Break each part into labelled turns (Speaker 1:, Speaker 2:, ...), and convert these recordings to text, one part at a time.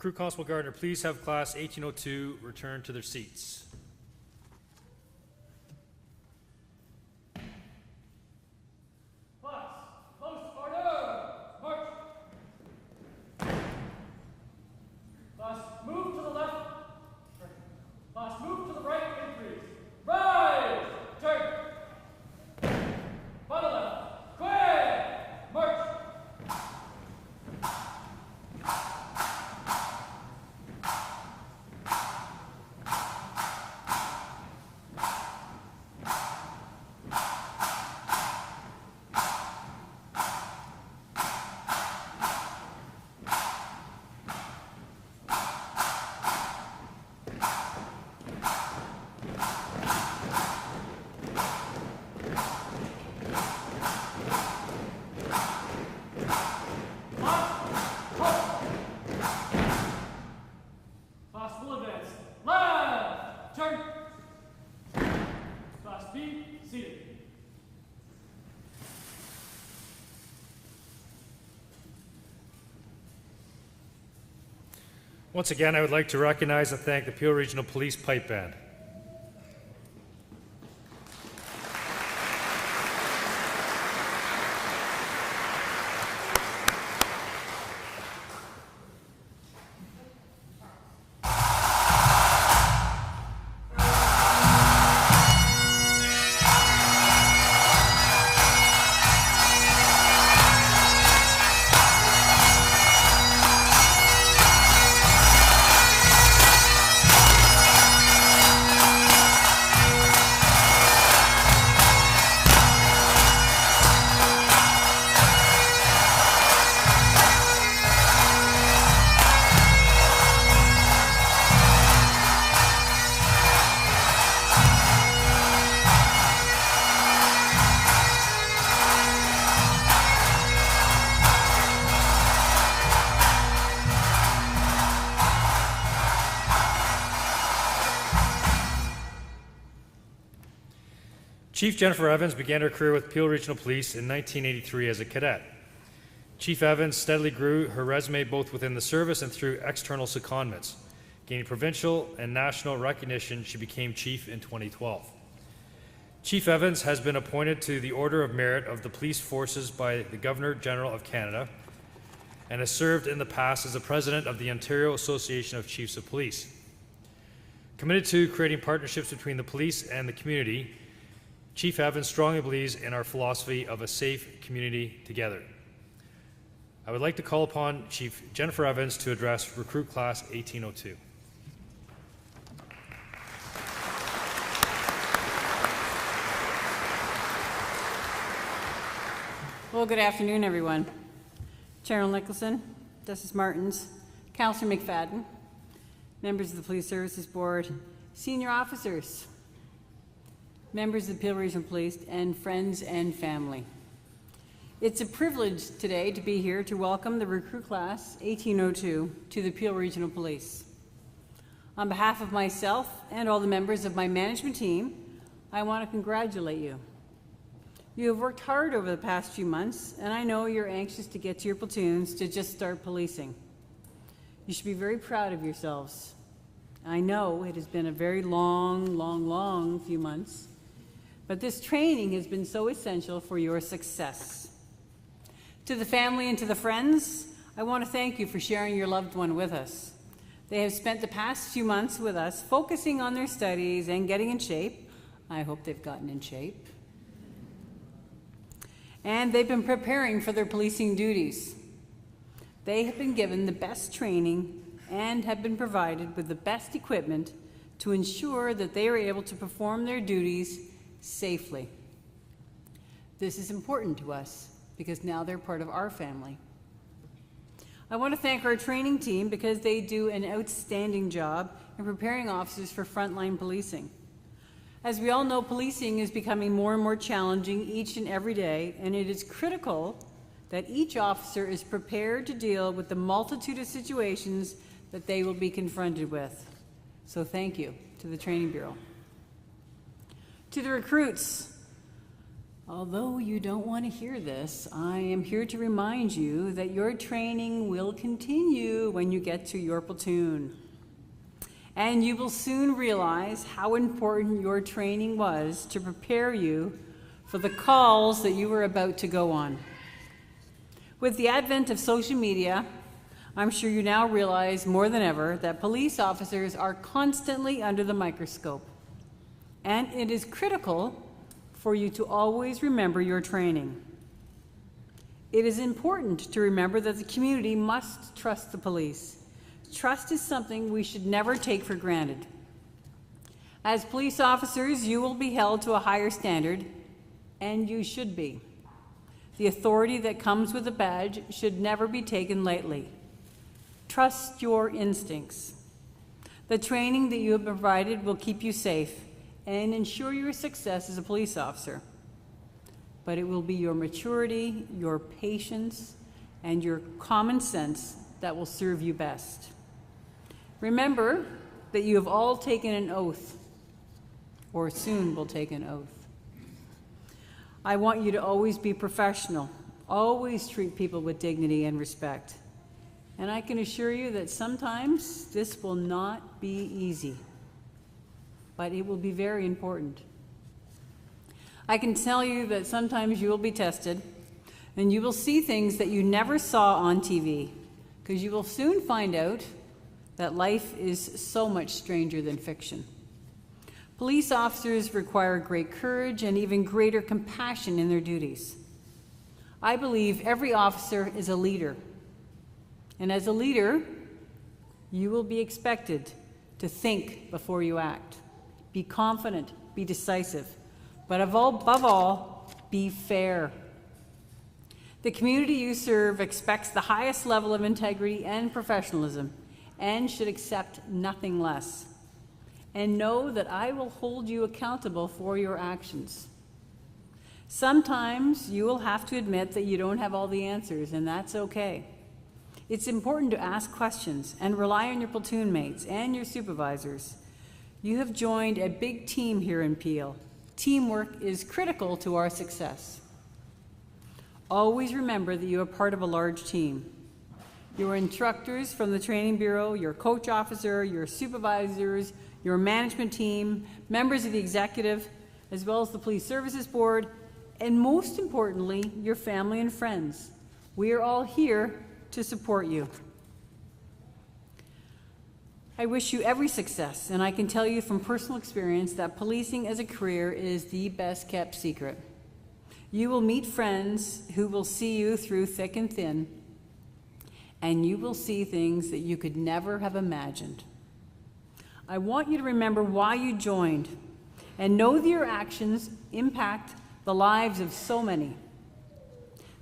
Speaker 1: Recruit Constable Gardner, please have Class 1802 return to their seats.
Speaker 2: Class, close order, march. Class, move to the left. Class, move to the right, increase. Rise, turn. Final left, quick, march.
Speaker 1: Once again, I would like to recognize and thank the Peel Regional Police Pipe Band. Chief Jennifer Evans began her career with Peel Regional Police in 1983 as a cadet. Chief Evans steadily grew her resume both within the service and through external secondments. Gaining provincial and national recognition, she became chief in 2012. Chief Evans has been appointed to the Order of Merit of the Police Forces by the Governor-General of Canada and has served in the past as the president of the Ontario Association of Chiefs of Police. Committed to creating partnerships between the police and the community, Chief Evans strongly believes in our philosophy of a safe community together. I would like to call upon Chief Jennifer Evans to address Recruit Class 1802.
Speaker 3: Well, good afternoon, everyone. Cheryl Nicholson, Justice Martins, Councillor McFadden, members of the Police Services Board, senior officers, members of the Peel Regional Police, and friends and family. It's a privilege today to be here to welcome the Recruit Class 1802 to the Peel Regional Police. On behalf of myself and all the members of my management team, I want to congratulate you. You have worked hard over the past few months, and I know you're anxious to get to your platoons to just start policing. You should be very proud of yourselves. I know it has been a very long few months, but this training has been so essential for your success. To the family and to the friends, I want to thank you for sharing your loved one with us. They have spent the past few months with us focusing on their studies and getting in shape. I hope they've gotten in shape. And they've been preparing for their policing duties. They have been given the best training and have been provided with the best equipment to ensure that they are able to perform their duties safely. This is important to us because now they're part of our family. I want to thank our training team because they do an outstanding job in preparing officers for frontline policing. As we all know, policing is becoming more and more challenging each and every day, and it is critical that each officer is prepared to deal with the multitude of situations that they will be confronted with. So thank you to the Training Bureau. To the recruits, Although you don't want to hear this, I am here to remind you that your training will continue when you get to your platoon. And you will soon realize how important your training was to prepare you for the calls that you were about to go on. With the advent of social media, I'm sure you now realize more than ever that police officers are constantly under the microscope. And it is critical for you to always remember your training. It is important to remember that the community must trust the police. Trust is something we should never take for granted. As police officers, you will be held to a higher standard, and you should be. The authority that comes with a badge should never be taken lightly. Trust your instincts. The training that you have provided will keep you safe and ensure your success as a police officer. But it will be your maturity, your patience, and your common sense that will serve you best. Remember that you have all taken an oath, or soon will take an oath. I want you to always be professional, always treat people with dignity and respect. And I can assure you that sometimes this will not be easy, but it will be very important. I can tell you that sometimes you will be tested, and you will see things that you never saw on TV, because you will soon find out that life is so much stranger than fiction. Police officers require great courage and even greater compassion in their duties. I believe every officer is a leader. And as a leader, you will be expected to think before you act. Be confident, be decisive, but above all, be fair. The community you serve expects the highest level of integrity and professionalism and should accept nothing less. And know that I will hold you accountable for your actions. Sometimes you will have to admit that you don't have all the answers, and that's okay. It's important to ask questions and rely on your platoon mates and your supervisors. You have joined a big team here in Peel. Teamwork is critical to our success. Always remember that you are part of a large team. Your instructors from the training bureau, your coach officer, your supervisors, your management team, members of the executive, as well as the Police Services Board, and most importantly, your family and friends. We are all here to support you. I wish you every success, and I can tell you from personal experience that policing as a career is the best kept secret. You will meet friends who will see you through thick and thin, and you will see things that you could never have imagined. I want you to remember why you joined, and know that your actions impact the lives of so many.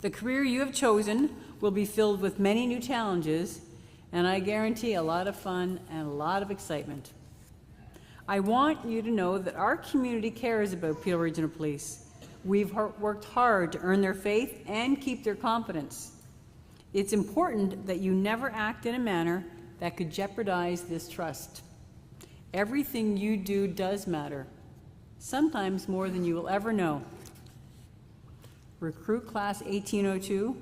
Speaker 3: The career you have chosen will be filled with many new challenges, and I guarantee a lot of fun and a lot of excitement. I want you to know that our community cares about Peel Regional Police. We've worked hard to earn their faith and keep their confidence. It's important that you never act in a manner that could jeopardize this trust. Everything you do does matter, sometimes more than you will ever know. Recruit Class 1802,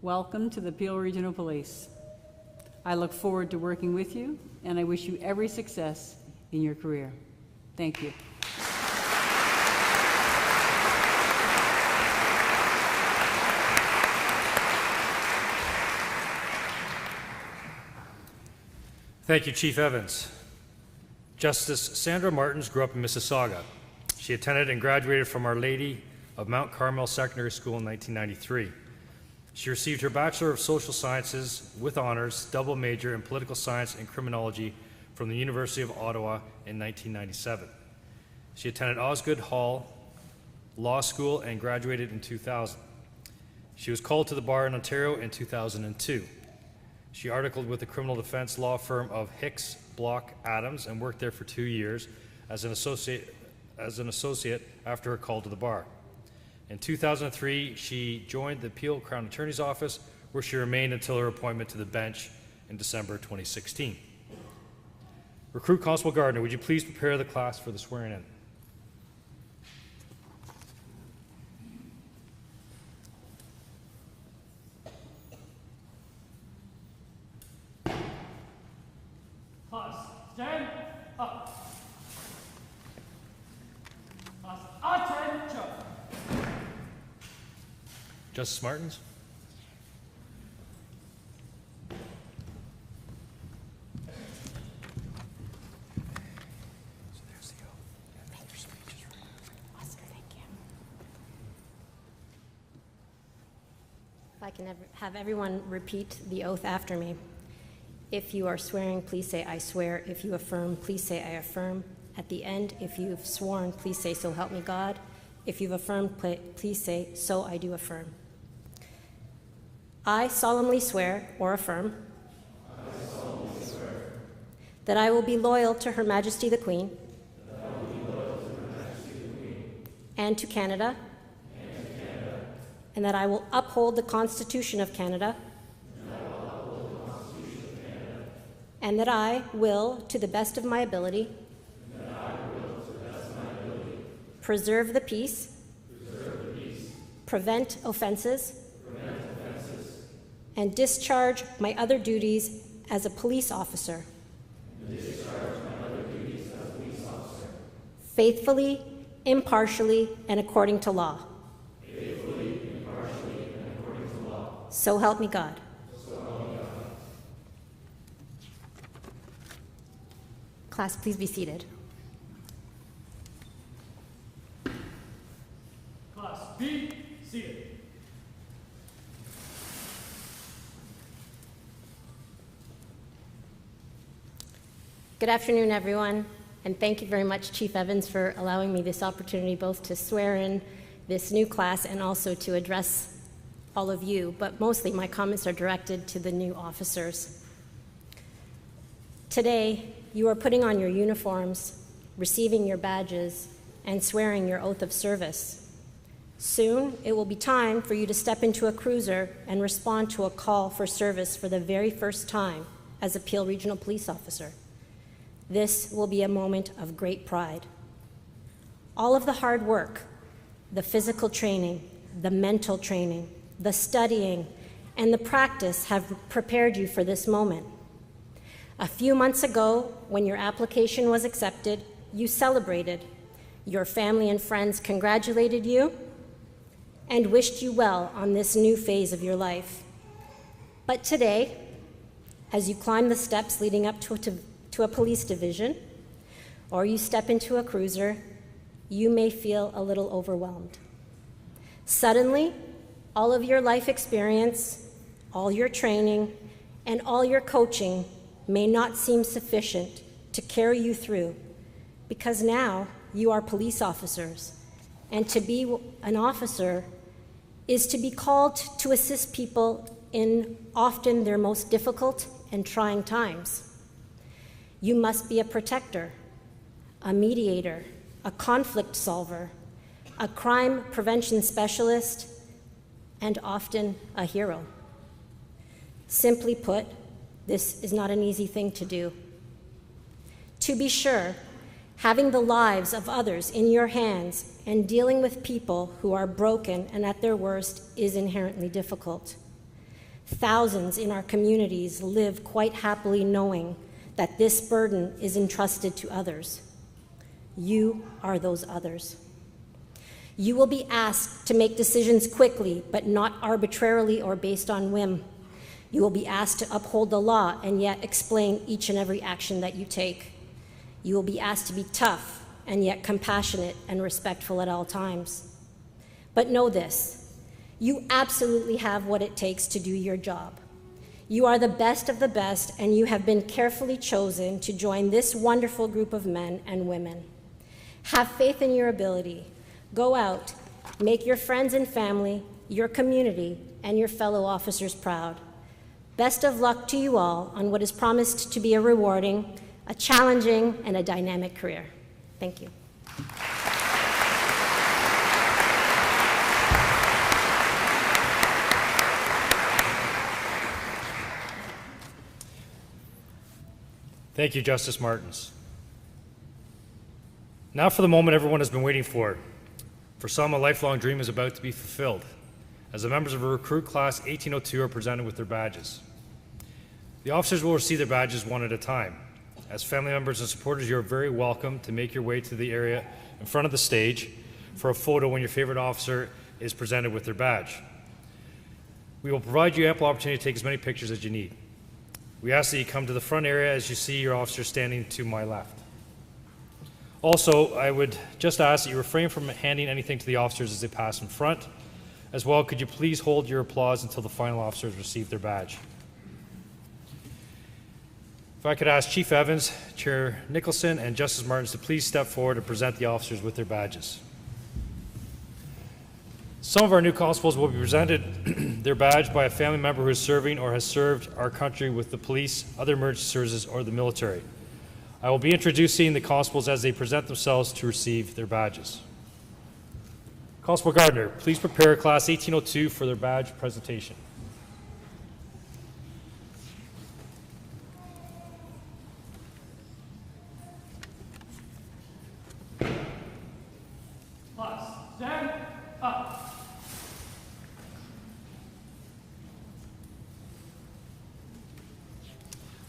Speaker 3: welcome to the Peel Regional Police. I look forward to working with you, and I wish you every success in your career. Thank you.
Speaker 1: Thank you, Chief Evans. Justice Sandra Martins grew up in Mississauga. She attended and graduated from Our Lady of Mount Carmel Secondary School in 1993. She received her Bachelor of Social Sciences with honors, double major in political science and criminology from the University of Ottawa in 1997. She attended Osgoode Hall Law School and graduated in 2000. She was called to the bar in Ontario in 2002. She articled with the criminal defense law firm of Hicks, Block, Adams, and worked there for 2 years as an associate after her call to the bar. In 2003, she joined the Peel Crown Attorney's Office, where she remained until her appointment to the bench in December 2016. Recruit Constable Gardner, would you please prepare the class for the swearing-in?
Speaker 2: Stand up. Attention.
Speaker 1: Justice Martins?
Speaker 4: If I can have everyone repeat the oath after me. If you are swearing, please say, I swear. If you affirm, please say, I affirm. At the end, if you've sworn, please say, so help me God. If you've affirmed, please say, so I do affirm. I solemnly swear or affirm that I will be loyal to Her Majesty the Queen and to Canada, and that I will uphold the Constitution of Canada, and that I will, to the best of my ability, preserve the peace, prevent offenses, and discharge my other duties as a police officer. Faithfully, impartially, and according to law. So help me God. Class, please be seated.
Speaker 2: Class, be seated.
Speaker 4: Good afternoon, everyone, and thank you very much, Chief Evans, for allowing me this opportunity both to swear in this new class and also to address all of you, but mostly my comments are directed to the new officers. Today, you are putting on your uniforms, receiving your badges, and swearing your oath of service. Soon, it will be time for you to step into a cruiser and respond to a call for service for the very first time as a Peel Regional Police Officer. This will be a moment of great pride. All of the hard work, the physical training, the mental training, the studying, and the practice have prepared you for this moment. A few months ago, when your application was accepted, you celebrated. Your family and friends congratulated you and wished you well on this new phase of your life. But today, as you climb the steps leading up to a police division, or you step into a cruiser, you may feel a little overwhelmed. Suddenly, all of your life experience, all your training, and all your coaching may not seem sufficient to carry you through, because now you are police officers, and to be an officer is to be called to assist people in often their most difficult and trying times. You must be a protector, a mediator, a conflict solver, a crime prevention specialist, and often a hero. Simply put, this is not an easy thing to do. To be sure, having the lives of others in your hands and dealing with people who are broken and at their worst is inherently difficult. Thousands in our communities live quite happily knowing that this burden is entrusted to others. You are those others. You will be asked to make decisions quickly, but not arbitrarily or based on whim. You will be asked to uphold the law and yet explain each and every action that you take. You will be asked to be tough and yet compassionate and respectful at all times. But know this, you absolutely have what it takes to do your job. You are the best of the best, and you have been carefully chosen to join this wonderful group of men and women. Have faith in your ability. Go out, make your friends and family, your community, and your fellow officers proud. Best of luck to you all on what is promised to be a rewarding, a challenging, and a dynamic career. Thank you.
Speaker 1: Thank you, Justice Martins. Now for the moment everyone has been waiting for. For some, a lifelong dream is about to be fulfilled, as the members of a recruit class 1802 are presented with their badges. The officers will receive their badges one at a time. As family members and supporters, you're very welcome to make your way to the area in front of the stage for a photo when your favorite officer is presented with their badge. We will provide you ample opportunity to take as many pictures as you need. We ask that you come to the front area as you see your officer standing to my left. Also, I would just ask that you refrain from handing anything to the officers as they pass in front. As well, could you please hold your applause until the final officers receive their badge. If I could ask Chief Evans, Chair Nicholson, and Justice Martins to please step forward and present the officers with their badges. Some of our new constables will be presented their badge by a family member who is serving or has served our country with the police, other emergency services, or the military. I will be introducing the constables as they present themselves to receive their badges. Constable Gardner, please prepare Class 1802 for their badge presentation.
Speaker 2: Class, stand up.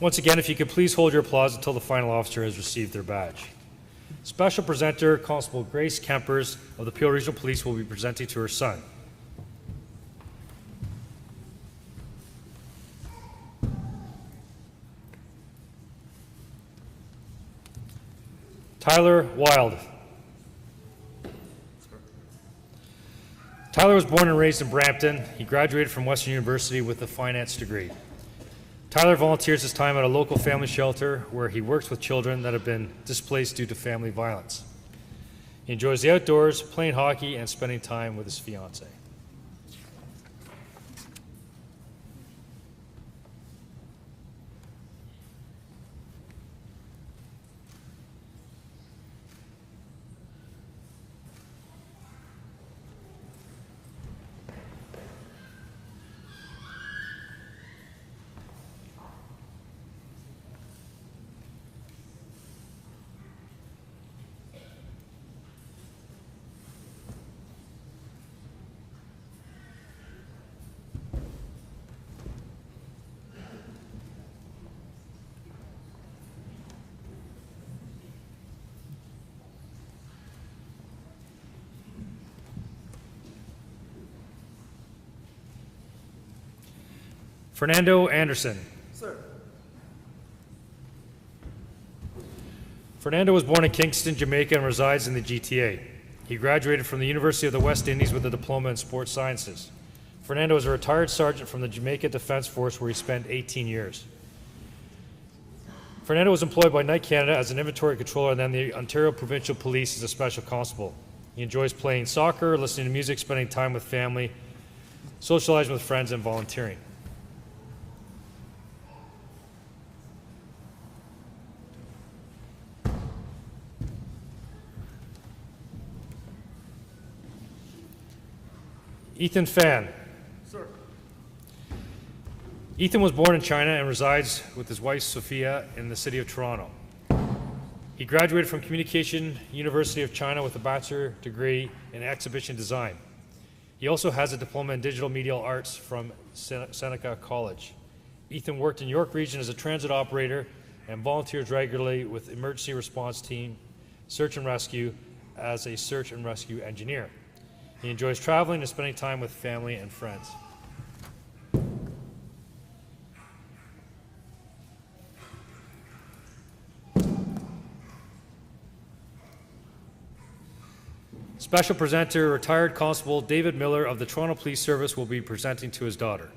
Speaker 1: Once again, if you could please hold your applause until the final officer has received their badge. Special presenter, Constable Grace Kempers of the Peel Regional Police will be presenting to her son. Tyler Wild. Tyler was born and raised in Brampton. He graduated from Western University with a finance degree. Tyler volunteers his time at a local family shelter where he works with children that have been displaced due to family violence. He enjoys the outdoors, playing hockey, and spending time with his fiancée. Fernando Anderson.
Speaker 2: Sir.
Speaker 1: Fernando was born in Kingston, Jamaica, and resides in the GTA. He graduated from the University of the West Indies with a diploma in sports sciences. Fernando is a retired sergeant from the Jamaica Defence Force where he spent 18 years. Fernando was employed by Night Canada as an inventory controller and then the Ontario Provincial Police as a special constable. He enjoys playing soccer, listening to music, spending time with family, socializing with friends, and volunteering. Ethan Fan.
Speaker 2: Sir.
Speaker 1: Ethan was born in China and resides with his wife Sophia in the city of Toronto. He graduated from Communication University of China with a bachelor degree in exhibition design. He also has a diploma in digital media arts from Seneca College. Ethan worked in York Region as a transit operator and volunteers regularly with emergency response team, search and rescue as a search and rescue engineer. He enjoys traveling and spending time with family and friends. Special presenter, retired Constable David Miller of the Toronto Police Service will be presenting to his daughter.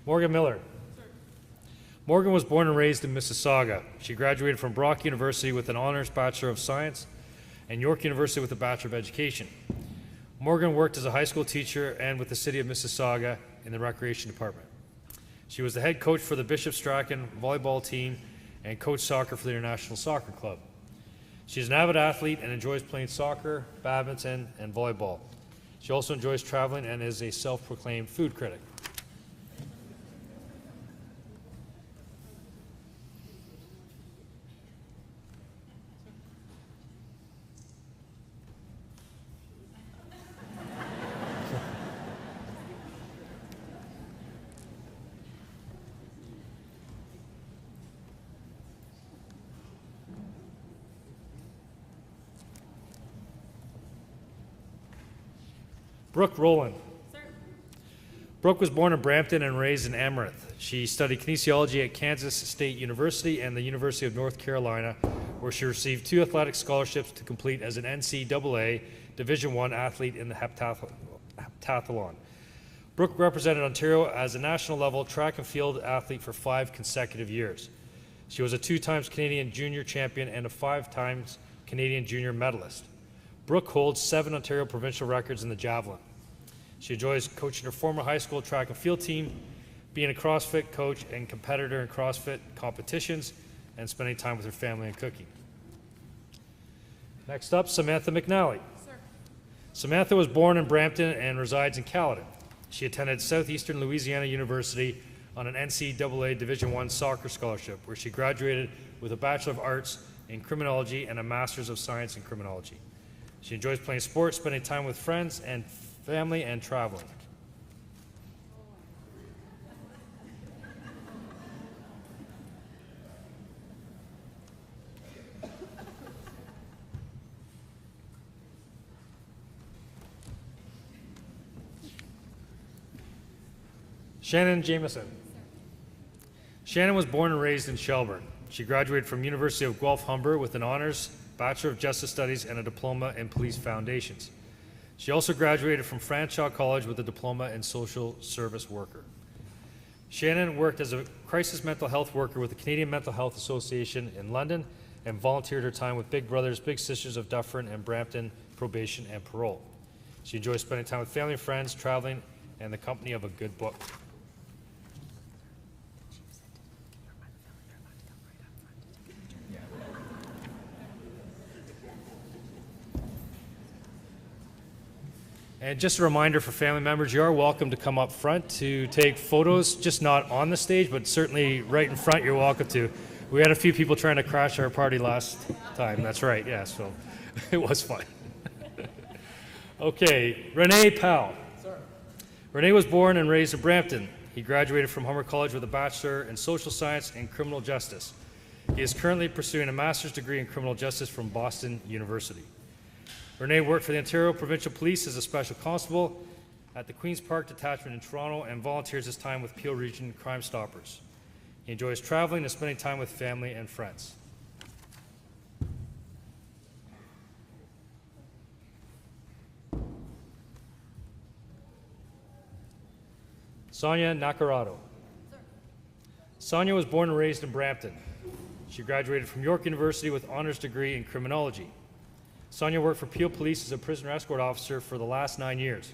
Speaker 1: Morgan Miller.
Speaker 2: Sir.
Speaker 1: Morgan was born and raised in Mississauga. She graduated from Brock University with an Honours Bachelor of Science and York University with a Bachelor of Education. Morgan worked as a high school teacher and with the City of Mississauga in the Recreation Department. She was the head coach for the Bishop Strachan volleyball team and coached soccer for the International Soccer Club. She is an avid athlete and enjoys playing soccer, badminton, and volleyball. She also enjoys traveling and is a self-proclaimed food critic. Brook Rollin. Brooke was born in Brampton and raised in Amaranth. She studied kinesiology at Kansas State University and the University of North Carolina, where she received 2 athletic scholarships to complete as an NCAA Division I athlete in the heptathlon. Brooke represented Ontario as a national level track and field athlete for 5 consecutive years. She was a 2-time Canadian junior champion and a 5-time Canadian junior medalist. Brooke holds 7 Ontario provincial records in the javelin. She enjoys coaching her former high school track and field team, being a CrossFit coach and competitor in CrossFit competitions, and spending time with her family and cooking. Next up, Samantha McNally. Samantha was born in Brampton and resides in Caledon. She attended Southeastern Louisiana University on an NCAA Division I soccer scholarship, where she graduated with a Bachelor of Arts in Criminology and a Master's of Science in Criminology. She enjoys playing sports, spending time with friends and family, and traveling. Shannon Jameson. Shannon was born and raised in Shelburne. She graduated from University of Guelph-Humber with an honors Bachelor of Justice Studies and a diploma in Police Foundations. She also graduated from Fanshawe College with a diploma in Social Service Worker. Shannon worked as a crisis mental health worker with the Canadian Mental Health Association in London and volunteered her time with Big Brothers Big Sisters of Dufferin and Brampton Probation and Parole. She enjoys spending time with family and friends, traveling, and the company of a good book. And just a reminder for family members, you are welcome to come up front to take photos, just not on the stage, but certainly right in front you're welcome to. We had a few people trying to crash our party last time, that's right, yeah, so it was fun. Okay, Renee Powell.
Speaker 2: Sir.
Speaker 1: Renee was born and raised in Brampton. He graduated from Humber College with a Bachelor in Social Science and Criminal Justice. He is currently pursuing a master's degree in Criminal Justice from Boston University. Renee worked for the Ontario Provincial Police as a Special Constable at the Queen's Park Detachment in Toronto and volunteers his time with Peel Region Crime Stoppers. He enjoys traveling and spending time with family and friends. Sonia Corrado. Sonia was born and raised in Brampton. She graduated from York University with honors degree in criminology. Sonia worked for Peel Police as a prisoner escort officer for the last 9 years.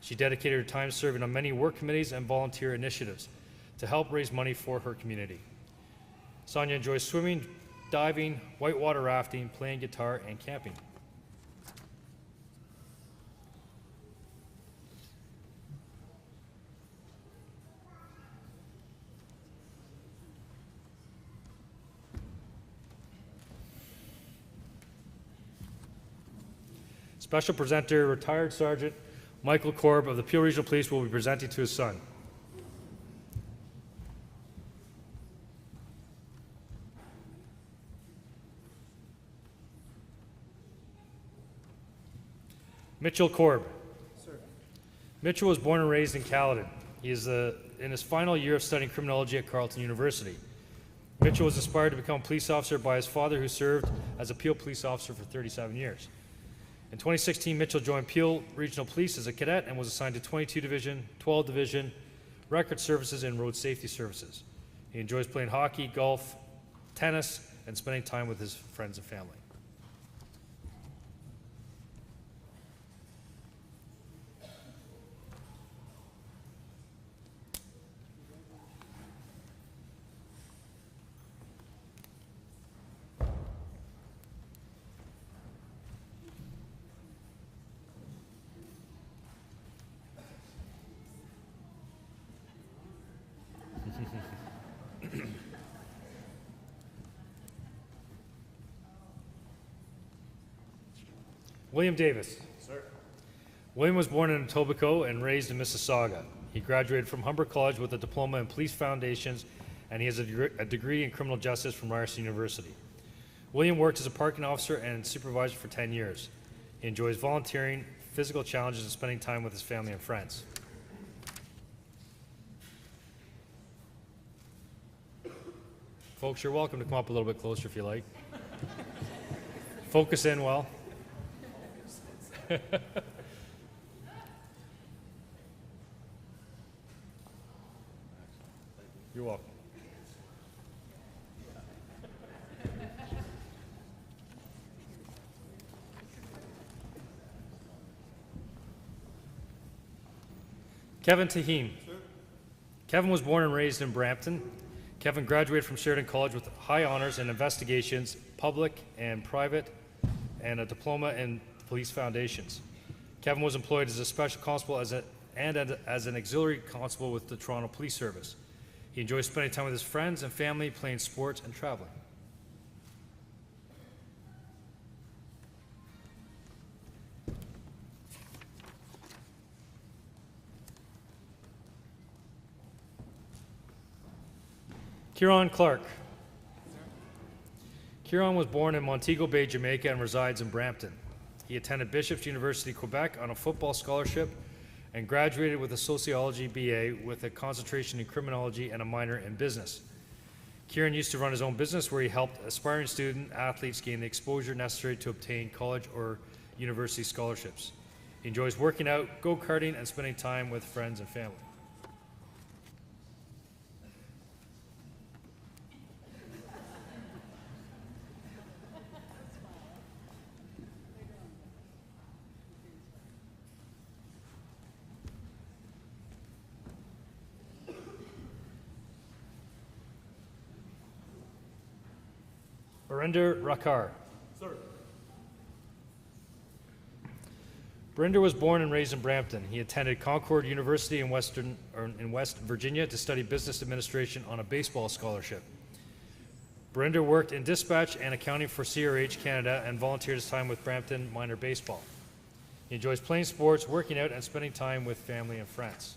Speaker 1: She dedicated her time serving on many work committees and volunteer initiatives to help raise money for her community. Sonia enjoys swimming, diving, whitewater rafting, playing guitar, and camping. Special presenter, retired Sergeant Michael Korver of the Peel Regional Police will be presenting to his son. Mitchell Korver.
Speaker 2: Sir.
Speaker 1: Mitchell was born and raised in Caledon. He is in his final year of studying criminology at Carleton University. Mitchell was inspired to become a police officer by his father, who served as a Peel police officer for 37 years. In 2016, Mitchell joined Peel Regional Police as a cadet and was assigned to 22 Division, 12 Division, Record Services, and Road Safety Services. He enjoys playing hockey, golf, tennis, and spending time with his friends and family. William Davis.
Speaker 2: Sir.
Speaker 1: William was born in Etobicoke and raised in Mississauga. He graduated from Humber College with a diploma in Police Foundations, and he has a degree in Criminal Justice from Ryerson University. William worked as a parking officer and supervisor for 10 years. He enjoys volunteering, physical challenges and spending time with his family and friends. Folks, you're welcome to come up a little bit closer if you like. Focus in well. You're welcome. Kevin Tahim. Kevin was born and raised in Brampton. Kevin graduated from Sheridan College with high honors in investigations, public and private, and a diploma in police foundations. Kevin was employed as a special constable and as an auxiliary constable with the Toronto Police Service. He enjoys spending time with his friends and family, playing sports, and traveling. Kieran Clark. Kieran was born in Montego Bay, Jamaica, and resides in Brampton. He attended Bishop's University, Quebec on a football scholarship and graduated with a sociology BA with a concentration in criminology and a minor in business. Kieran used to run his own business where he helped aspiring student athletes gain the exposure necessary to obtain college or university scholarships. He enjoys working out, go-karting, and spending time with friends and family. Brenda Rakar.
Speaker 2: Sir.
Speaker 1: Brenda was born and raised in Brampton. He attended Concord University in West Virginia to study business administration on a baseball scholarship. Brenda worked in dispatch and accounting for CRH Canada and volunteered his time with Brampton minor baseball. He enjoys playing sports, working out, and spending time with family and friends.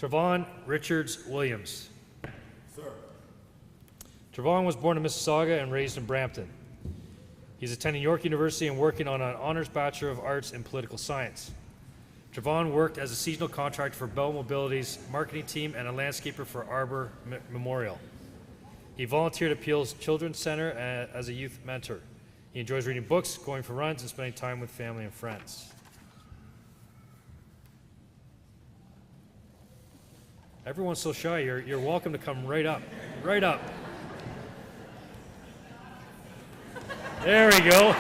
Speaker 1: Trevone Richards Williams.
Speaker 2: Sir.
Speaker 1: Trevone was born in Mississauga and raised in Brampton. He's attending York University and working on an Honours Bachelor of Arts in Political Science. Trevone worked as a seasonal contractor for Bell Mobility's marketing team and a landscaper for Arbor Memorial. He volunteered at Peel's Children's Center as a youth mentor. He enjoys reading books, going for runs, and spending time with family and friends. Everyone's so shy. You're welcome to come right up. Right up. There we go.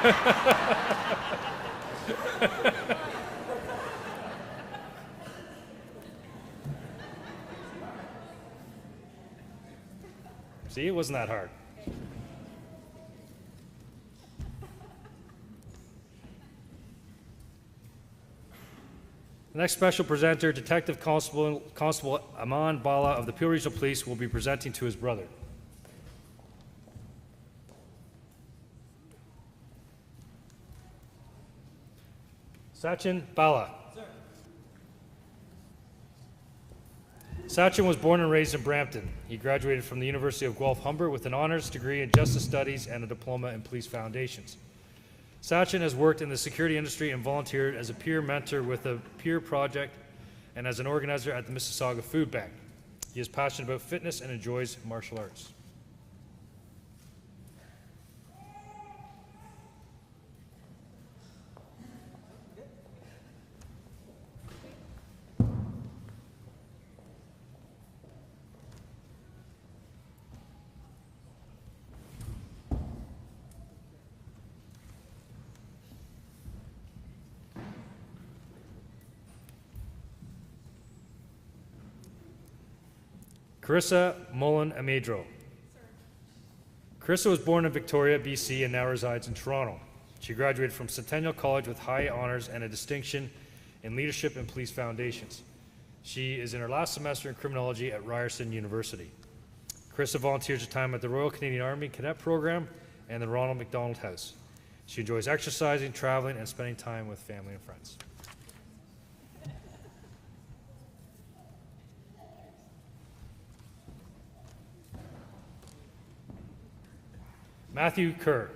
Speaker 1: See, it wasn't that hard. The next special presenter, Detective Constable Sachin Bala of the Peel Regional Police, will be presenting to his brother. Sachin Bala. Sachin was born and raised in Brampton. He graduated from the University of Guelph Humber with an honors degree in justice studies and a diploma in police foundations. Sachin has worked in the security industry and volunteered as a peer mentor with a peer project and as an organizer at the Mississauga Food Bank. He is passionate about fitness and enjoys martial arts. Chrissa Mullen Amedro. Chrissa was born in Victoria, BC, and now resides in Toronto. She graduated from Centennial College with high honors and a distinction in leadership and police foundations. She is in her last semester in criminology at Ryerson University. Chrissa volunteers her time at the Royal Canadian Army Cadet Program and the Ronald McDonald House. She enjoys exercising, traveling, and spending time with family and friends. Matthew Kerr.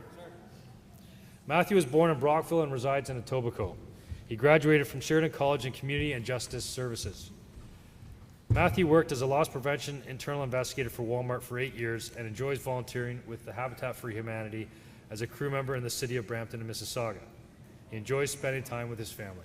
Speaker 1: Matthew was born in Brockville and resides in Etobicoke. He graduated from Sheridan College in Community and Justice Services. Matthew worked as a loss prevention internal investigator for Walmart for 8 years and enjoys volunteering with the Habitat for Humanity as a crew member in the city of Brampton and Mississauga. He enjoys spending time with his family.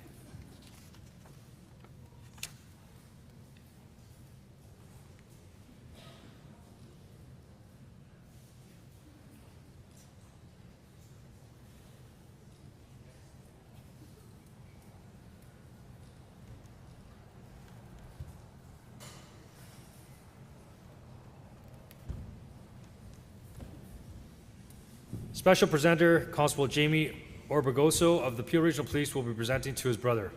Speaker 1: Special presenter, Constable Jamie Orbegoso of the Peel Regional Police will be presenting to his brother.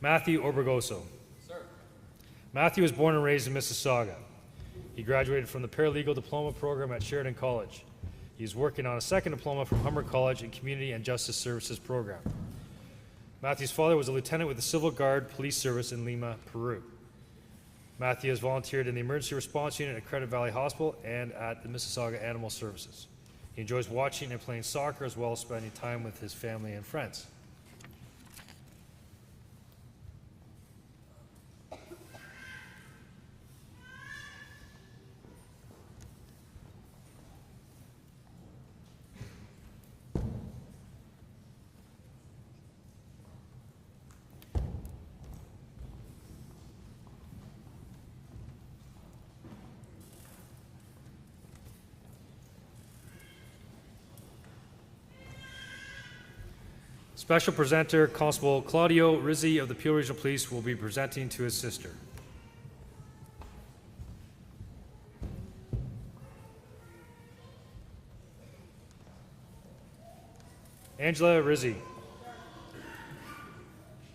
Speaker 1: Matthew Orbegoso.
Speaker 2: Sir.
Speaker 1: Matthew was born and raised in Mississauga. He graduated from the paralegal diploma program at Sheridan College. He is working on a second diploma from Humber College in Community and Justice Services program. Matthew's father was a lieutenant with the Civil Guard Police Service in Lima, Peru. Matthew has volunteered in the Emergency Response Unit at Credit Valley Hospital and at the Mississauga Animal Services. He enjoys watching and playing soccer as well as spending time with his family and friends. Special presenter, Constable Claudio Rizzy of the Peel Regional Police will be presenting to his sister. Angela Rizzy.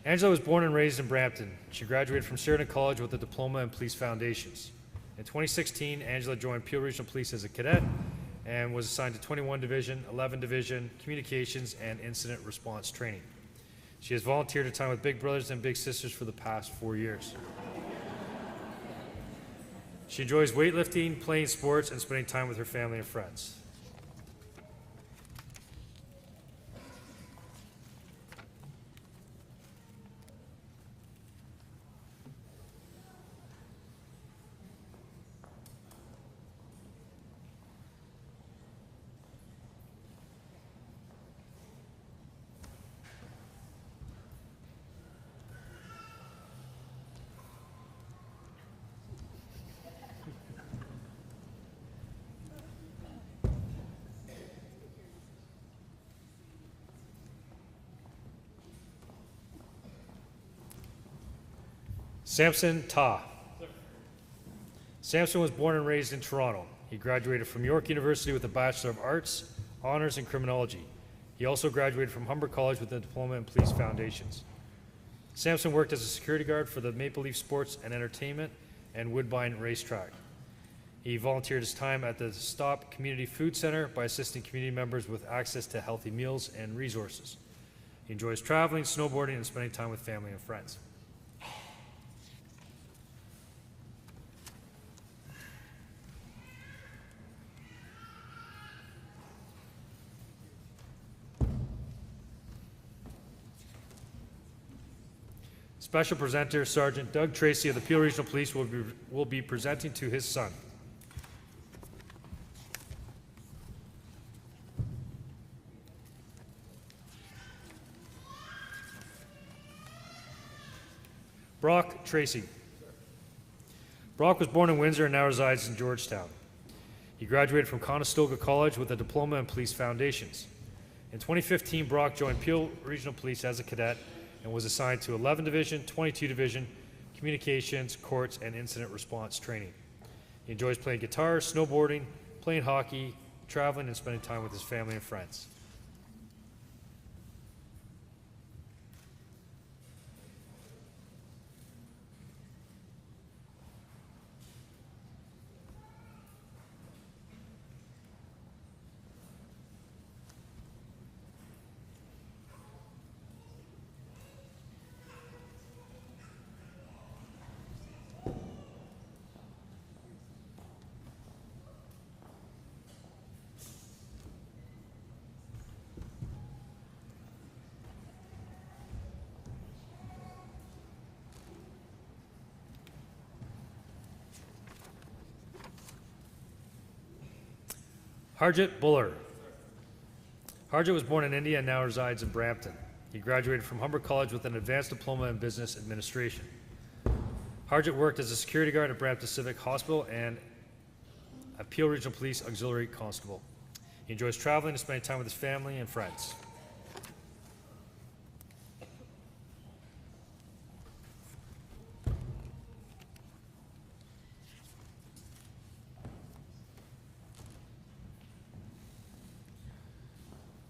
Speaker 1: Angela was born and raised in Brampton. She graduated from Sheridan College with a diploma in police foundations. In 2016, Angela joined Peel Regional Police as a cadet and was assigned to 21 Division, 11 Division, Communications, and Incident Response Training. She has volunteered her time with Big Brothers and Big Sisters for the past 4 years. She enjoys weightlifting, playing sports, and spending time with her family and friends. Sampson Ta. Sampson was born and raised in Toronto. He graduated from York University with a Bachelor of Arts, Honors in Criminology. He also graduated from Humber College with a Diploma in Police Foundations. Sampson worked as a security guard for the Maple Leaf Sports and Entertainment and Woodbine Racetrack. He volunteered his time at the Stop Community Food Center by assisting community members with access to healthy meals and resources. He enjoys traveling, snowboarding, and spending time with family and friends. Special presenter, Sergeant Doug Tracy of the Peel Regional Police will be presenting to his son. Brock Tracy. Brock was born in Windsor and now resides in Georgetown. He graduated from Conestoga College with a Diploma in Police Foundations. In 2015, Brock joined Peel Regional Police as a cadet and was assigned to 11 Division, 22 Division, Communications, Courts, and Incident Response Training. He enjoys playing guitar, snowboarding, playing hockey, traveling, and spending time with his family and friends. Harshit Buller. Harshit was born in India and now resides in Brampton. He graduated from Humber College with an advanced diploma in business administration. Harshit worked as a security guard at Brampton Civic Hospital and at Peel Regional Police Auxiliary Constable. He enjoys traveling and spending time with his family and friends.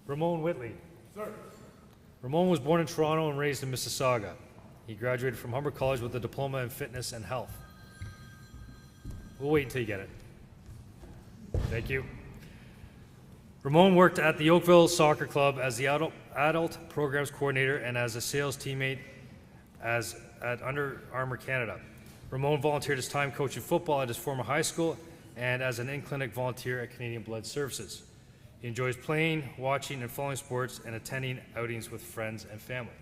Speaker 1: Ramon Whitley.
Speaker 2: Sir.
Speaker 1: Ramon was born in Toronto and raised in Mississauga. He graduated from Humber College with a diploma in fitness and health. We'll wait until you get it. Thank you. Ramon worked at the Oakville Soccer Club as the adult programs coordinator and as a sales teammate at Under Armour Canada. Ramon volunteered his time coaching football at his former high school and as an in-clinic volunteer at Canadian Blood Services. He enjoys playing, watching, and following sports and attending outings with friends and family.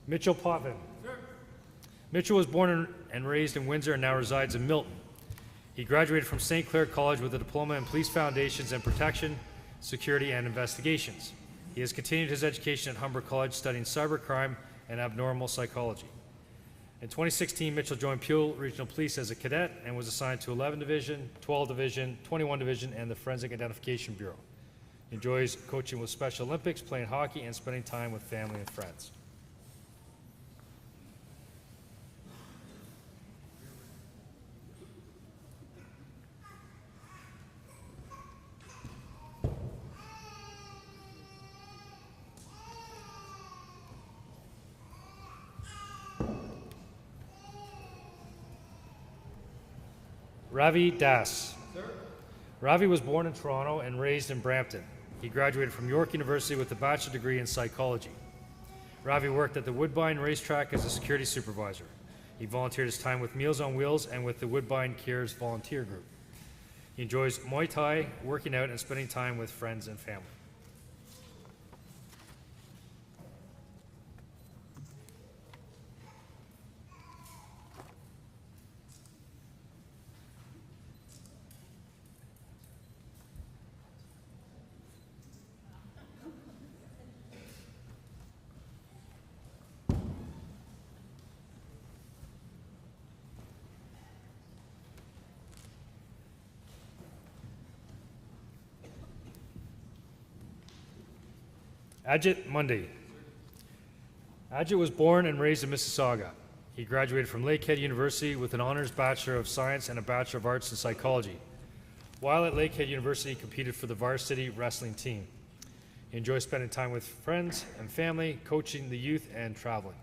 Speaker 1: Mitchell Potvin. Mitchell was born and raised in Windsor and now resides in Milton. He graduated from St. Clair College with a diploma in police foundations and protection, security, and investigations. He has continued his education at Humber College studying cybercrime and abnormal psychology. In 2016, Mitchell joined Peel Regional Police as a cadet and was assigned to 11 Division, 12 Division, 21 Division, and the Forensic Identification Bureau. He enjoys coaching with Special Olympics, playing hockey, and spending time with family and friends. Ravi Das.
Speaker 2: Sir.
Speaker 1: Ravi was born in Toronto and raised in Brampton. He graduated from York University with a bachelor's degree in psychology. Ravi worked at the Woodbine Racetrack as a security supervisor. He volunteered his time with Meals on Wheels and with the Woodbine Cares volunteer group. He enjoys Muay Thai, working out, and spending time with friends and family. Ajit Mundy. Ajit was born and raised in Mississauga. He graduated from Lakehead University with an honors Bachelor of Science and a Bachelor of Arts in Psychology. While at Lakehead University, he competed for the varsity wrestling team. He enjoys spending time with friends and family, coaching the youth, and traveling.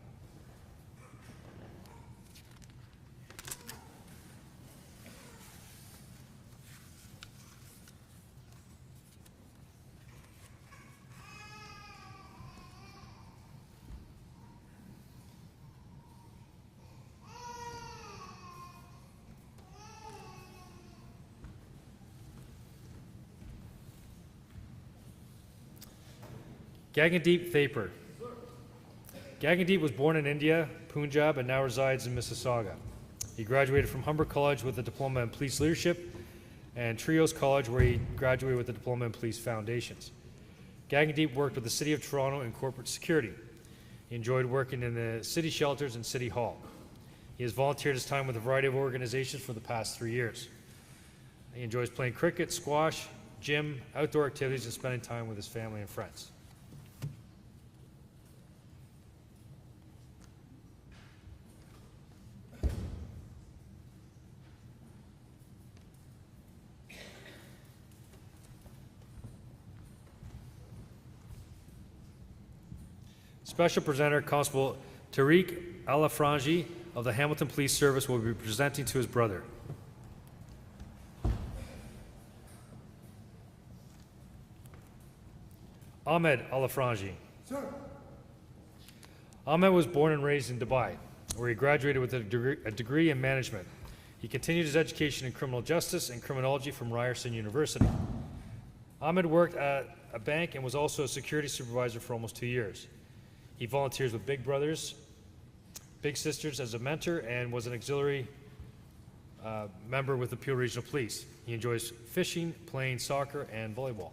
Speaker 1: Gagging Deep Thaper. Gagging Deep was born in India, Punjab, and now resides in Mississauga. He graduated from Humber College with a diploma in police leadership and Trios College, where he graduated with a diploma in police foundations. Gagging Deep worked with the City of Toronto in corporate security. He enjoyed working in the city shelters and City Hall. He has volunteered his time with a variety of organizations for the past 3 years. He enjoys playing cricket, squash, gym, outdoor activities, and spending time with his family and friends. Special presenter, Constable Tariq Alafranji of the Hamilton Police Service will be presenting to his brother. Ahmed Alafranji.
Speaker 2: Sir.
Speaker 1: Ahmed was born and raised in Dubai, where he graduated with a degree in management. He continued his education in criminal justice and criminology from Ryerson University. Hamid worked at a bank and was also a security supervisor for almost 2 years. He volunteers with Big Brothers, Big Sisters as a mentor, and was an auxiliary member with the Peel Regional Police. He enjoys fishing, playing soccer, and volleyball.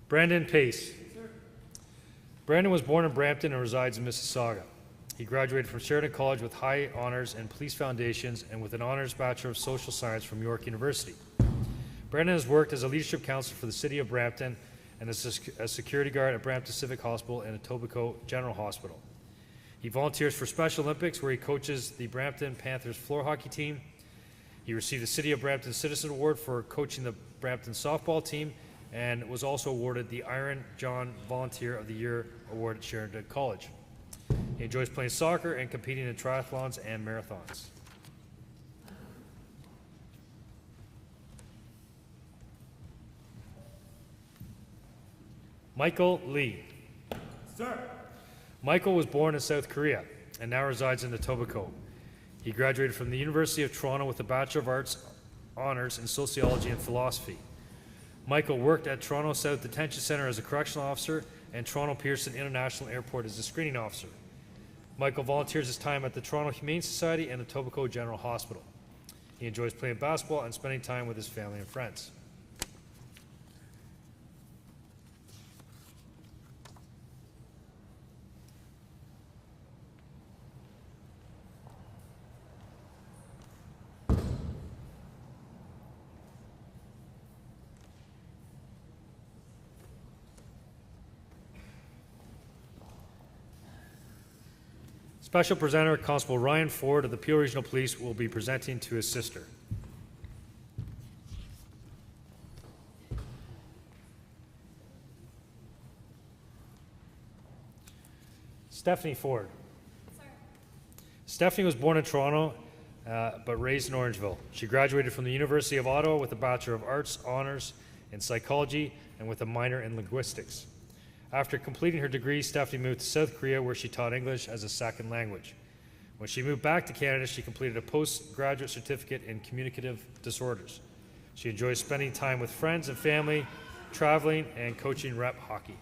Speaker 1: Brandon Pace. Brandon was born in Brampton and resides in Mississauga. He graduated from Sheridan College with high honors in police foundations and with an honors Bachelor of Social Science from York University. Brandon has worked as a leadership counselor for the City of Brampton and as a security guard at Brampton Civic Hospital and Etobicoke General Hospital. He volunteers for Special Olympics, where he coaches the Brampton Panthers floor hockey team. He received the City of Brampton Citizen Award for coaching the Brampton softball team and was also awarded the Iron John Volunteer of the Year Award at Sheridan College. He enjoys playing soccer and competing in triathlons and marathons. Michael Lee.
Speaker 2: Sir.
Speaker 1: Michael was born in South Korea and now resides in Etobicoke. He graduated from the University of Toronto with a Bachelor of Arts honors in Sociology and Philosophy. Michael worked at Toronto South Detention Centre as a correctional officer and Toronto Pearson International Airport as a screening officer. Michael volunteers his time at the Toronto Humane Society and Etobicoke General Hospital. He enjoys playing basketball and spending time with his family and friends. Special presenter Constable Ryan Ford of the Peel Regional Police will be presenting to his sister. Stephanie Ford. Sir. Stephanie was born in Toronto but raised in Orangeville. She graduated from the University of Ottawa with a Bachelor of Arts honors in psychology and with a minor in linguistics. After completing her degree, Stephanie moved to South Korea, where she taught English as a second language. When she moved back to Canada, she completed a postgraduate certificate in communicative disorders. She enjoys spending time with friends and family, traveling, and coaching rep hockey.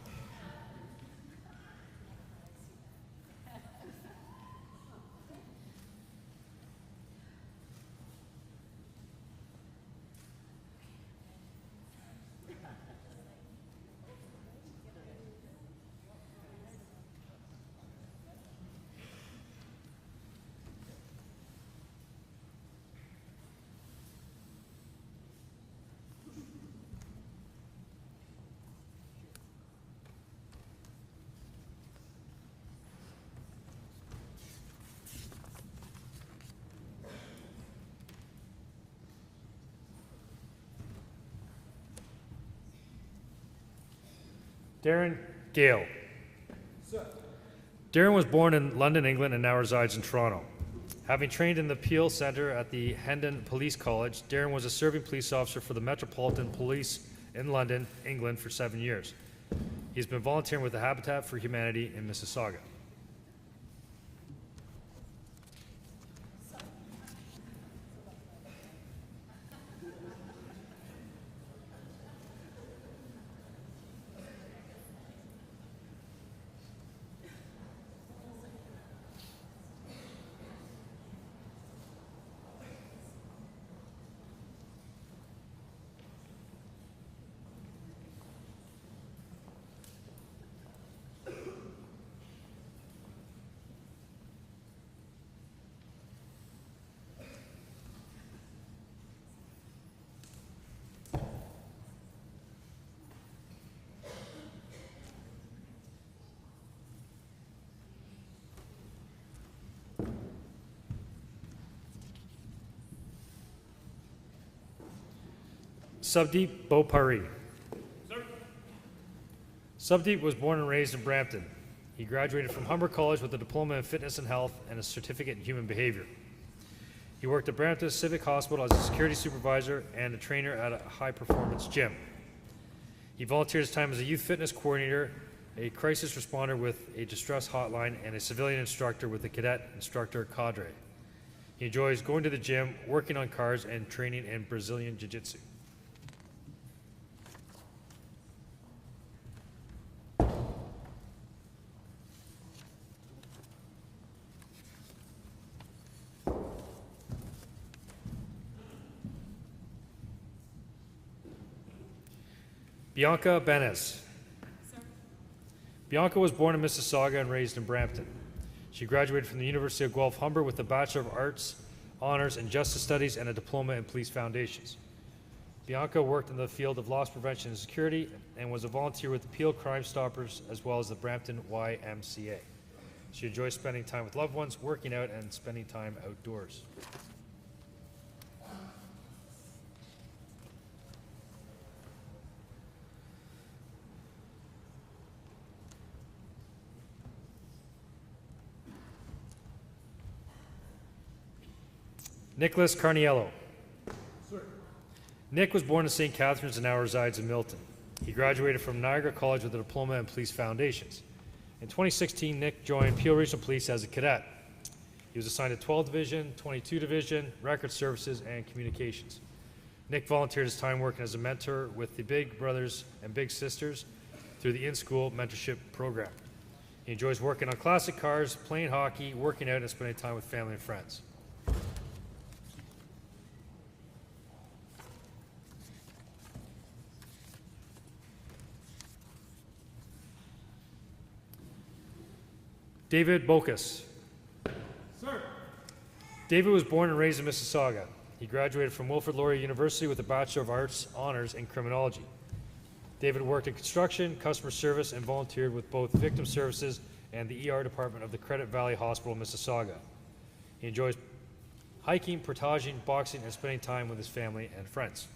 Speaker 1: Darren Gale.
Speaker 2: Sir.
Speaker 1: Darren was born in London, England, and now resides in Toronto. Having trained in the Peel Centre at the Hendon Police College, Darren was a serving police officer for the Metropolitan Police in London, England, for 7 years. He's been volunteering with the Habitat for Humanity in Mississauga. Subdeep Beaupari.
Speaker 2: Sir.
Speaker 1: Subdeep was born and raised in Brampton. He graduated from Humber College with a diploma in fitness and health and a certificate in human behavior. He worked at Brampton Civic Hospital as a security supervisor and a trainer at a high-performance gym. He volunteered his time as a youth fitness coordinator, a crisis responder with a distress hotline, and a civilian instructor with the cadet instructor cadre. He enjoys going to the gym, working on cars, and training in Brazilian Jiu-Jitsu. Bianca Benes. Bianca was born in Mississauga and raised in Brampton. She graduated from the University of Guelph Humber with a Bachelor of Arts, Honors in Justice Studies, and a Diploma in Police Foundations. Bianca worked in the field of loss prevention and security and was a volunteer with the Peel Crime Stoppers as well as the Brampton YMCA. She enjoys spending time with loved ones, working out, and spending time outdoors. Nicholas Carniello.
Speaker 2: Sir.
Speaker 1: Nick was born in St. Catharines and now resides in Milton. He graduated from Niagara College with a diploma in police foundations. In 2016, Nick joined Peel Regional Police as a cadet. He was assigned to 12 Division, 22 Division, Record Services, and Communications. Nick volunteered his time working as a mentor with the Big Brothers and Big Sisters through the in-school mentorship program. He enjoys working on classic cars, playing hockey, working out, and spending time with family and friends. David Bacchus.
Speaker 2: Sir.
Speaker 1: David was born and raised in Mississauga. He graduated from Wilfrid Laurier University with a Bachelor of Arts Honors in Criminology. David worked in construction, customer service, and volunteered with both Victim Services and the ER department of the Credit Valley Hospital, Mississauga. He enjoys hiking, portaging, boxing, and spending time with his family and friends.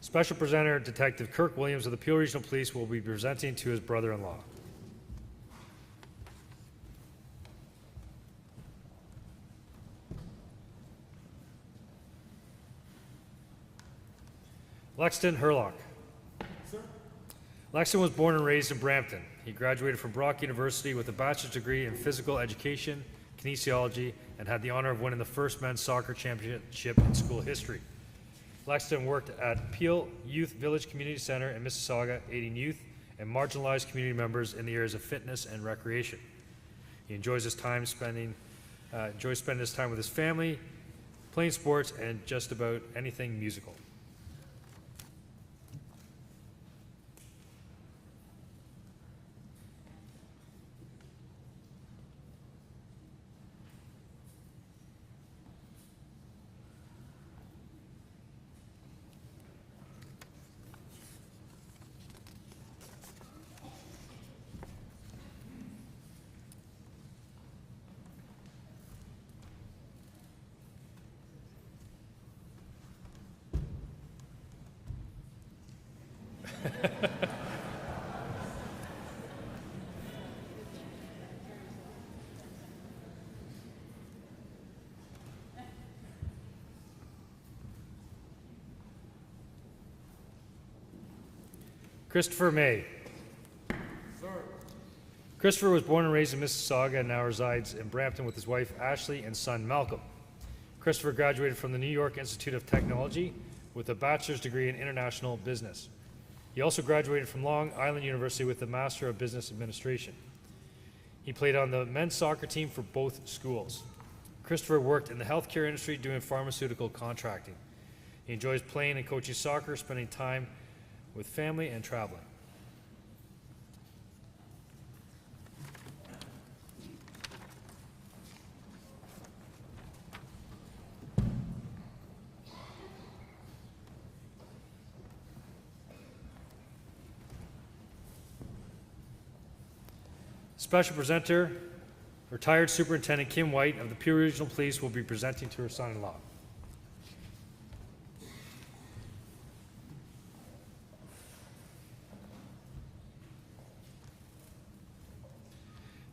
Speaker 1: Special presenter Detective Kirk Williams of the Peel Regional Police will be presenting to his brother-in-law. Lexton Hurlock.
Speaker 2: Sir.
Speaker 1: Lexton was born and raised in Brampton. He graduated from Brock University with a bachelor's degree in physical education, kinesiology, and had the honor of winning the first men's soccer championship in school history. Lexton worked at Peel Youth Village Community Center in Mississauga, aiding youth and marginalized community members in the areas of fitness and recreation. He enjoys spending his time with his family, playing sports, and just about anything musical. Christopher May.
Speaker 2: Sir.
Speaker 1: Christopher was born and raised in Mississauga and now resides in Brampton with his wife Ashley and son Malcolm. Christopher graduated from the New York Institute of Technology with a bachelor's degree in international business. He also graduated from Long Island University with a Master of Business Administration. He played on the men's soccer team for both schools. Christopher worked in the healthcare industry doing pharmaceutical contracting. He enjoys playing and coaching soccer, spending time with family, and traveling. Special presenter, retired Superintendent Kim White of the Peel Regional Police will be presenting to her son-in-law.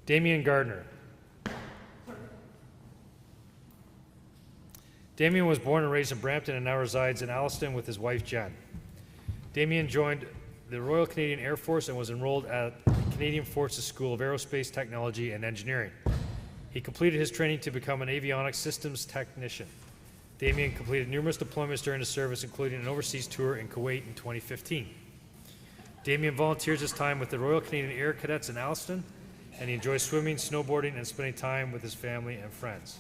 Speaker 1: Damien Gardner. Damien was born and raised in Brampton and now resides in Alliston with his wife Jen. Damien joined the Royal Canadian Air Force and was enrolled at the Canadian Forces School of Aerospace Technology and Engineering. He completed his training to become an avionics systems technician. Damien completed numerous deployments during his service, including an overseas tour in Kuwait in 2015. Damien volunteers his time with the Royal Canadian Air Cadets in Alliston, and he enjoys swimming, snowboarding, and spending time with his family and friends.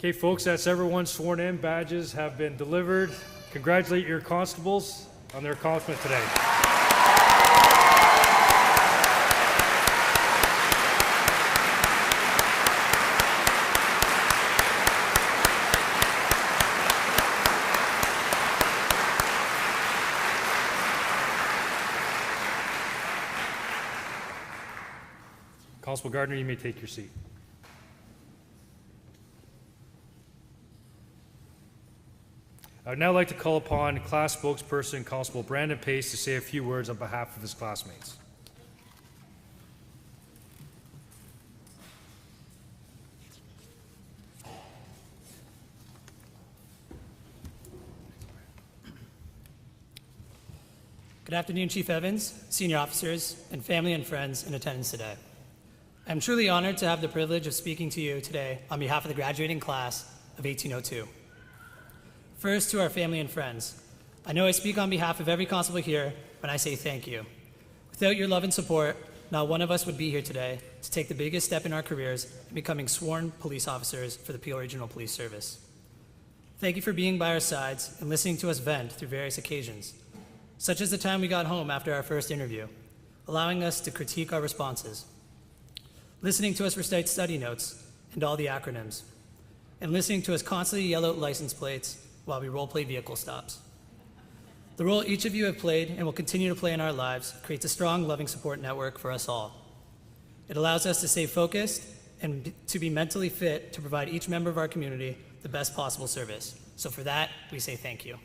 Speaker 1: Okay, folks, that's everyone sworn in. Badges have been delivered. Congratulate your constables on their accomplishment today. Constable Gardner, you may take your seat. I would now like to call upon class spokesperson Constable Brandon Pace to say a few words on behalf of his classmates.
Speaker 5: Good afternoon, Chief Evans, senior officers, and family and friends in attendance today. I'm truly honored to have the privilege of speaking to you today on behalf of the graduating class of 1802. First, to our family and friends, I know I speak on behalf of every constable here when I say thank you. Without your love and support, not one of us would be here today to take the biggest step in our careers in becoming sworn police officers for the Peel Regional Police Service. Thank you for being by our sides and listening to us vent through various occasions, such as the time we got home after our first interview, allowing us to critique our responses, listening to us recite study notes and all the acronyms, and listening to us constantly yell out license plates while we role-play vehicle stops. The role each of you have played and will continue to play in our lives creates a strong, loving support network for us all. It allows us to stay focused and to be mentally fit to provide each member of our community the best possible service. So for that, we say thank you.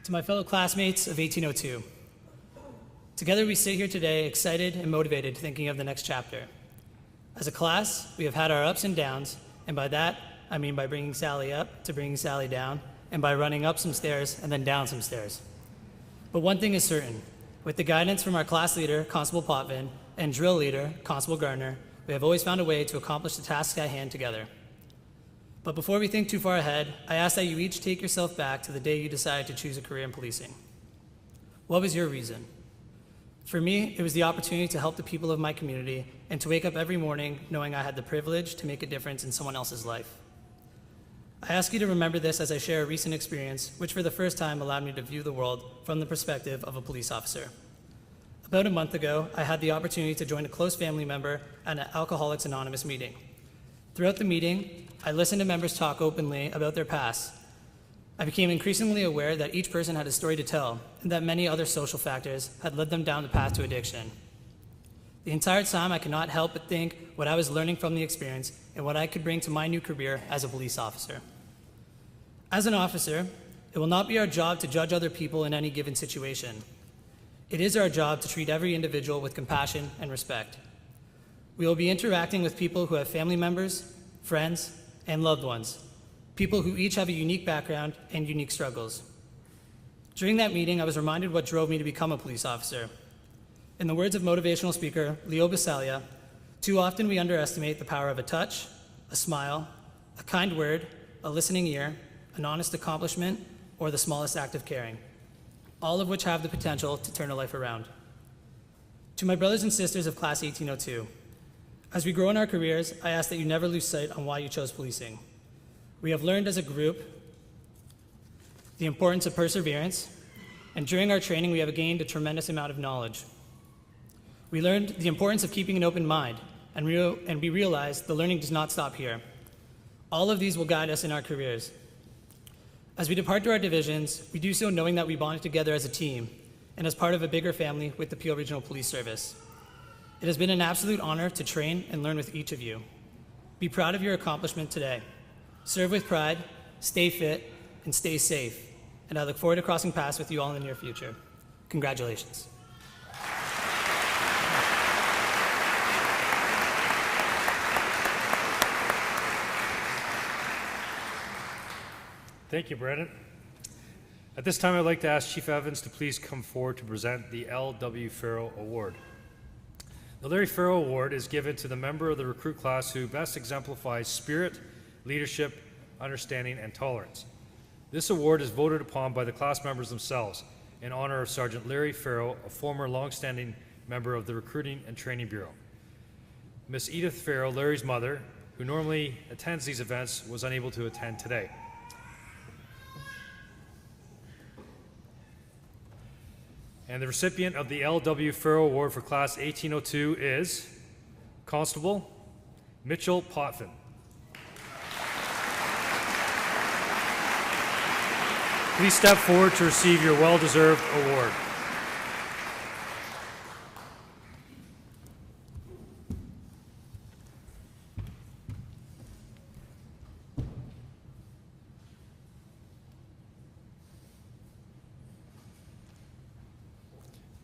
Speaker 5: To my fellow classmates of 1802, together we sit here today excited and motivated thinking of the next chapter. As a class, we have had our ups and downs, and by that, I mean by bringing Sally up to bringing Sally down, and by running up some stairs and then down some stairs. But one thing is certain, with the guidance from our class leader, Constable Potvin, and drill leader, Constable Gardner, we have always found a way to accomplish the tasks at hand together. But before we think too far ahead, I ask that you each take yourself back to the day you decided to choose a career in policing. What was your reason? For me, it was the opportunity to help the people of my community and to wake up every morning knowing I had the privilege to make a difference in someone else's life. I ask you to remember this as I share a recent experience, which for the first time allowed me to view the world from the perspective of a police officer. About a month ago, I had the opportunity to join a close family member at an Alcoholics Anonymous meeting. Throughout the meeting, I listened to members talk openly about their past. I became increasingly aware that each person had a story to tell and that many other social factors had led them down the path to addiction. The entire time, I could not help but think what I was learning from the experience and what I could bring to my new career as a police officer. As an officer, it will not be our job to judge other people in any given situation. It is our job to treat every individual with compassion and respect. We will be interacting with people who have family members, friends, and loved ones, people who each have a unique background and unique struggles. During that meeting, I was reminded what drove me to become a police officer. In the words of motivational speaker Leo Basalia, too often we underestimate the power of a touch, a smile, a kind word, a listening ear, an honest accomplishment, or the smallest act of caring, all of which have the potential to turn a life around. To my brothers and sisters of Class 1802, as we grow in our careers, I ask that you never lose sight on why you chose policing. We have learned as a group the importance of perseverance, and during our training, we have gained a tremendous amount of knowledge. We learned the importance of keeping an open mind, and we realized the learning does not stop here. All of these will guide us in our careers. As we depart to our divisions, we do so knowing that we bonded together as a team and as part of a bigger family with the Peel Regional Police Service. It has been an absolute honor to train and learn with each of you. Be proud of your accomplishment today. Serve with pride, stay fit, and stay safe. And I look forward to crossing paths with you all in the near future. Congratulations.
Speaker 1: Thank you, Brendan. At this time, I'd like to ask Chief Evans to please come forward to present the L.W. Farrell Award. The Larry Farrell Award is given to the member of the recruit class who best exemplifies spirit, leadership, understanding, and tolerance. This award is voted upon by the class members themselves in honor of Sergeant Larry Farrell, a former long-standing member of the Recruiting and Training Bureau. Miss Edith Farrell, Larry's mother, who normally attends these events, was unable to attend today. And the recipient of the L.W. Farrell Award for Class 1802 is Constable Mitchell Potvin. Please step forward to receive your well-deserved award.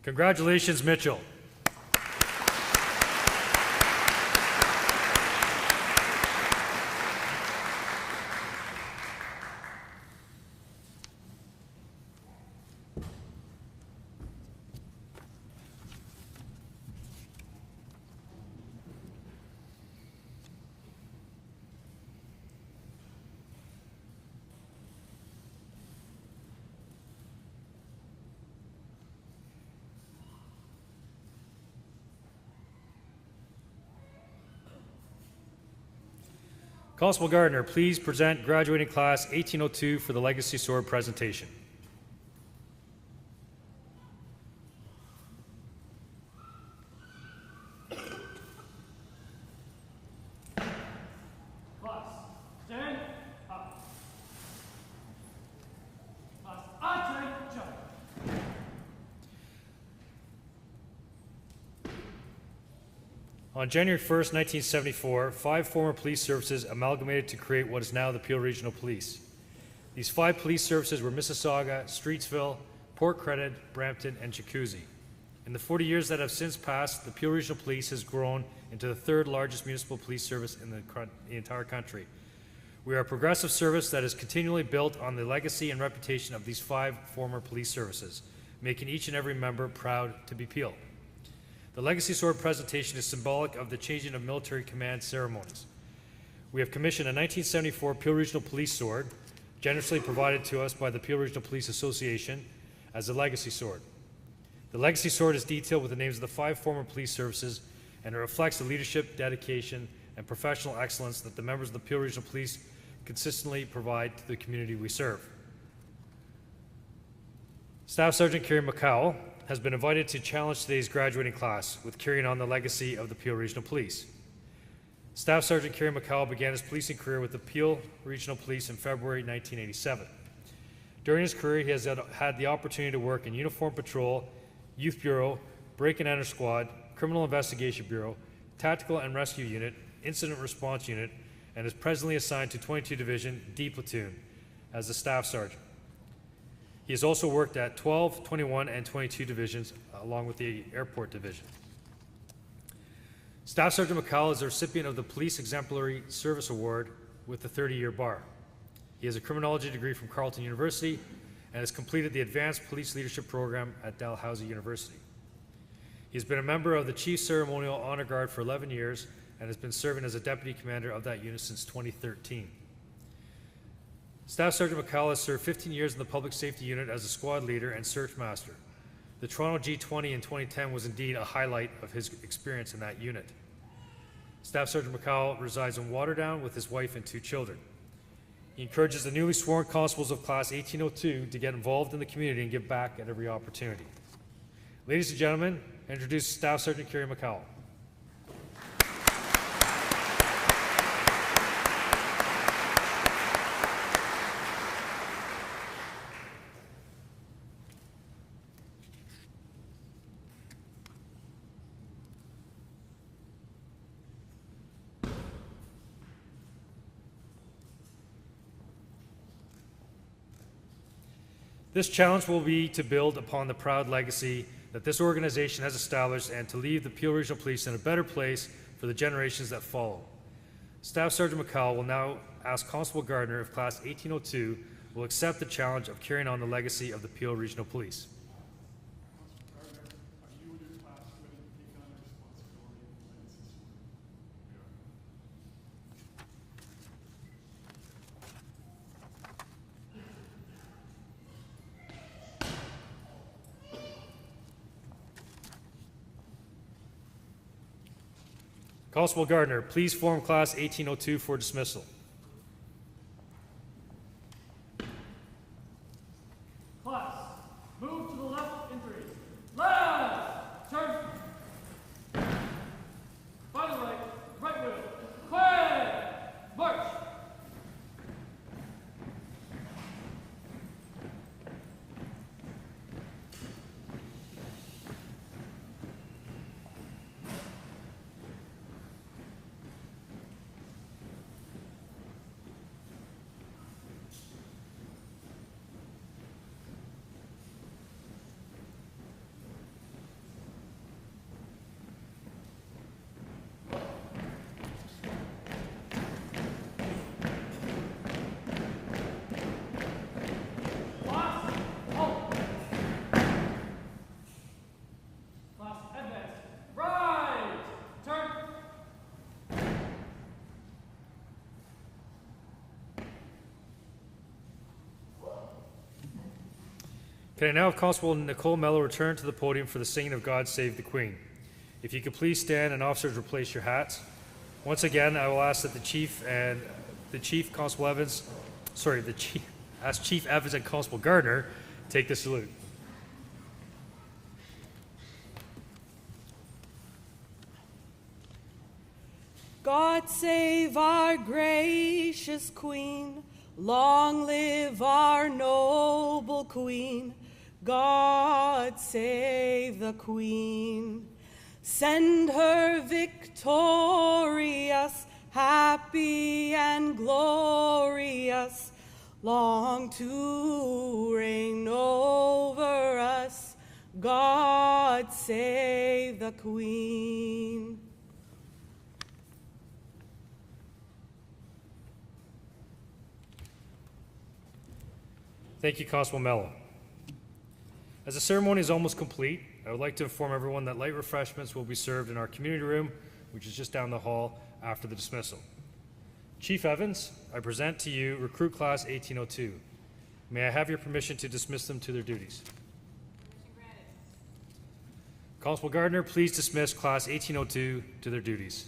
Speaker 1: Congratulations, Mitchell. Constable Gardner, please present graduating class 1802 for the Legacy Sword presentation.
Speaker 2: Class, stand up. Class, attention.
Speaker 1: On January 1st, 1974, 5 former police services amalgamated to create what is now the Peel Regional Police. These 5 police services were Mississauga, Streetsville, Port Credit, Brampton, and Jacuzzi. In the 40 years that have since passed, the Peel Regional Police has grown into the 3rd largest municipal police service in the entire country. We are a progressive service that is continually built on the legacy and reputation of these 5 former police services, making each and every member proud to be Peel. The Legacy Sword presentation is symbolic of the changing of military command ceremonies. We have commissioned a 1974 Peel Regional Police Sword, generously provided to us by the Peel Regional Police Association as the Legacy Sword. The Legacy Sword is detailed with the names of the 5 former police services, and it reflects the leadership, dedication, and professional excellence that the members of the Peel Regional Police consistently provide to the community we serve. Staff Sergeant Kerry McCowell has been invited to challenge today's graduating class with carrying on the legacy of the Peel Regional Police. Staff Sergeant Kerry McCowell began his policing career with the Peel Regional Police in February 1987. During his career, he has had the opportunity to work in Uniform Patrol, Youth Bureau, Break and Enter Squad, Criminal Investigation Bureau, Tactical and Rescue Unit, Incident Response Unit, and is presently assigned to 22 Division D Platoon as a Staff Sergeant. He has also worked at 12, 21, and 22 divisions, along with the Airport Division. Staff Sergeant McCall is the recipient of the Police Exemplary Service Award with the 30-year bar. He has a criminology degree from Carleton University and has completed the Advanced Police Leadership Program at Dalhousie University. He has been a member of the Chief Ceremonial Honor Guard for 11 years and has been serving as a Deputy Commander of that unit since 2013. Staff Sergeant McCall has served 15 years in the Public Safety Unit as a squad leader and search master. The Toronto G20 in 2010 was indeed a highlight of his experience in that unit. Staff Sergeant McCall resides in Waterdown with his wife and 2 children. He encourages the newly sworn constables of Class 1802 to get involved in the community and give back at every opportunity. Ladies and gentlemen, I introduce Staff Sergeant Kerry McCall. This challenge will be to build upon the proud legacy that this organization has established and to leave the Peel Regional Police in a better place for the generations that follow. Staff Sergeant McCall will now ask Constable Gardner if Class 1802 will accept the challenge of carrying on the legacy of the Peel Regional Police. Constable Gardner, please form Class 1802 for dismissal.
Speaker 2: Class, move to the left in 3. Left! Turn! By the right, right wheel. Quick! March!
Speaker 1: Can I now have Constable Nicole Mello return to the podium for the singing of God Save the Queen? If you could please stand and officers replace your hats. Once again, I will ask that Chief Evans and Constable Gardner take the salute.
Speaker 6: God save our gracious Queen, long live our noble Queen. God save the Queen. Send her victorious, happy and glorious, long to reign over us. God save the Queen.
Speaker 1: Thank you, Constable Mello. As the ceremony is almost complete, I would like to inform everyone that light refreshments will be served in our community room, which is just down the hall after the dismissal. Chief Evans, I present to you Recruit Class 1802. May I have your permission to dismiss them to their duties?
Speaker 3: Permission granted.
Speaker 1: Constable Gardner, please dismiss Class 1802 to their duties.